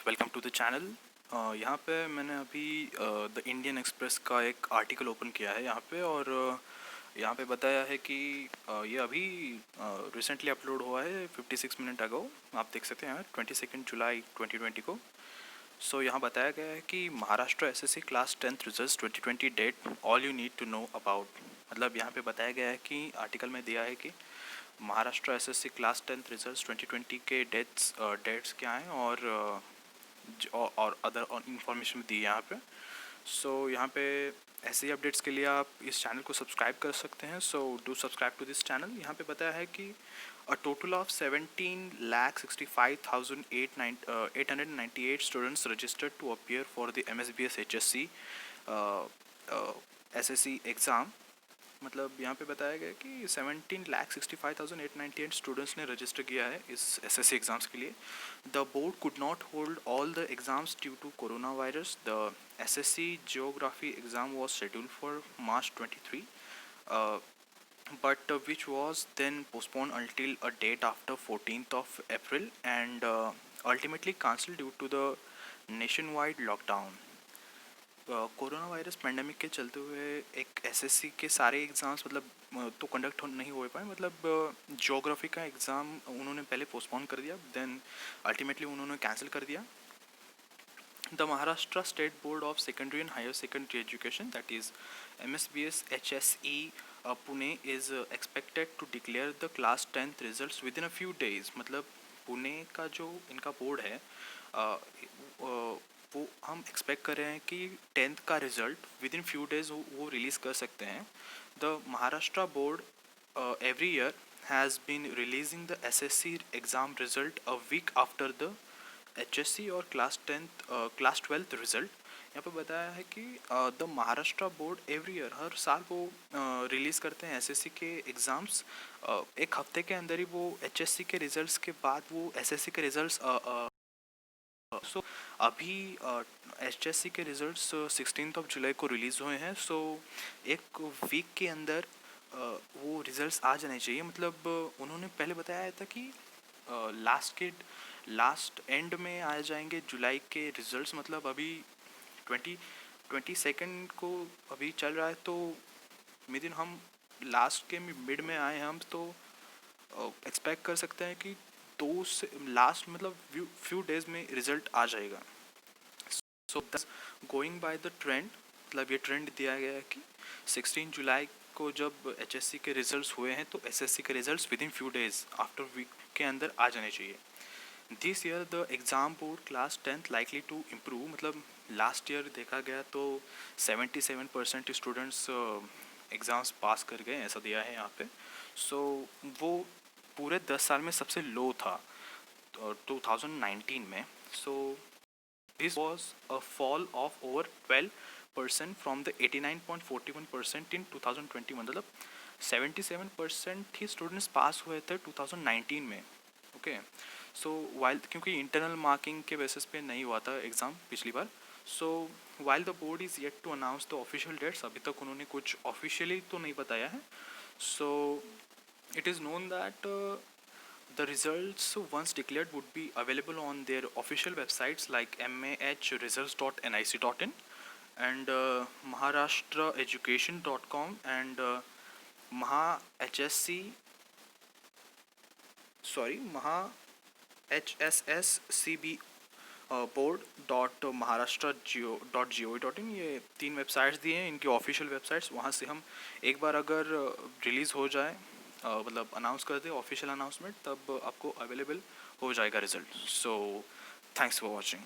Welcome to the channel. यहाँ पे मैंने अभी द इंडियन एक्सप्रेस का एक आर्टिकल ओपन किया है यहाँ पे, और यहाँ पे बताया है कि ये अभी रिसेंटली अपलोड हुआ है 56 मिनट अगो। आप देख सकते हैं 22 जुलाई 2020 को। सो यहाँ बताया गया है कि Maharashtra SSC class 10th results 2020 date all you need to know about. मतलब यहाँ पे बताया गया है कि आर्टिकल में दिया है कि Maharashtra SSC class 10th results 2020 के डेट्स क्या हैं, और अदर इंफॉर्मेशन दी है यहाँ पे। सो यहाँ पे ऐसे ही अपडेट्स के लिए आप इस चैनल को सब्सक्राइब कर सकते हैं। So do subscribe to this channel. यहाँ पे बताया है कि a total of 17,65,898 students registered to appear for the MSBS HSC SSC exam. मतलब यहाँ पे बताया गया कि 17,65,898 स्टूडेंट्स ने रजिस्टर किया है इस SSC एग्ज़ाम्स के लिए। The board could not hold all the exams due to corona virus. The SSC geography exam was scheduled for March 23, but which was then postponed until a date after 14th of April and ultimately cancelled due to the nationwide lockdown। Corona virus pandemic के चलते हुए एक SSC के सारे exams मतलब तो conduct नहीं हो पाए। मतलब ज्योग्राफी का एग्ज़ाम उन्होंने पहले पोस्टपोन कर दिया, देन अल्टीमेटली उन्होंने कैंसिल कर दिया। The Maharashtra state board of secondary and higher secondary education, that is MSBS HSE Pune, is expected to declare the class 10th results within a few days. मतलब पुणे का जो इनका बोर्ड है वो हम एक्सपेक्ट कर रहे हैं कि 10th का result with in few days वो रिलीज़ कर सकते हैं। The Maharashtra board every year has been releasing the SSC exam result a week after the HSC और क्लास 12th रिज़ल्ट। यहाँ पे बताया है कि the Maharashtra board every year, हर साल वो रिलीज़ करते हैं SSC के एग्ज़ाम्स। एक हफ्ते के अंदर ही वो HSC के रिज़ल्ट्स के बाद वो SSC के रिज़ल्ट्स सो अभी HSC के रिज़ल्ट्स 16th ऑफ जुलाई को रिलीज़ हुए हैं। सो एक वीक के अंदर वो रिज़ल्ट्स आ जाने चाहिए। मतलब उन्होंने पहले बताया था कि लास्ट एंड में आ जाएंगे जुलाई के रिज़ल्ट्स। मतलब अभी 22 को अभी चल रहा है, तो विदिन हम लास्ट के मिड में आए हम, तो एक्सपेक्ट कर सकते हैं कि दो से लास्ट मतलब फ्यू डेज में रिजल्ट आ जाएगा। So going by the trend, मतलब ये ट्रेंड दिया गया है कि 16 जुलाई को जब HSC के रिजल्ट्स हुए हैं तो SSC के results within few days after week के अंदर आ जाने चाहिए। This year the exam board class 10th likely to improve. मतलब लास्ट ईयर देखा गया तो 77% स्टूडेंट्स एग्ज़ाम्स पास कर गए, ऐसा दिया है यहाँ पे। सो वो पूरे 10 साल में सबसे लो था 2019 में। So this was a fall of over 12% from the 89.41% इन 2021। मतलब 77% ही स्टूडेंट्स पास हुए थे 2019 में। ओके, सो वाइल क्योंकि इंटरनल मार्किंग के बेसिस पे नहीं हुआ था एग्ज़ाम पिछली बार। So while the board is yet to announce the official dates, अभी तक उन्होंने कुछ ऑफिशियली तो नहीं बताया है। सो it is known that the results once declared would be available on their official websites like mahresults.nic.in and maharashtraeducation.com and maha HSSCB board.maharashtra.gov.in, ये 3 websites दिए हैं इनकी ऑफिशियल वेबसाइट्स। वहाँ से हम एक बार अगर रिलीज़ हो जाए, मतलब अनाउंस कर दे ऑफिशियल अनाउंसमेंट, तब आपको अवेलेबल हो जाएगा result. So thanks for watching.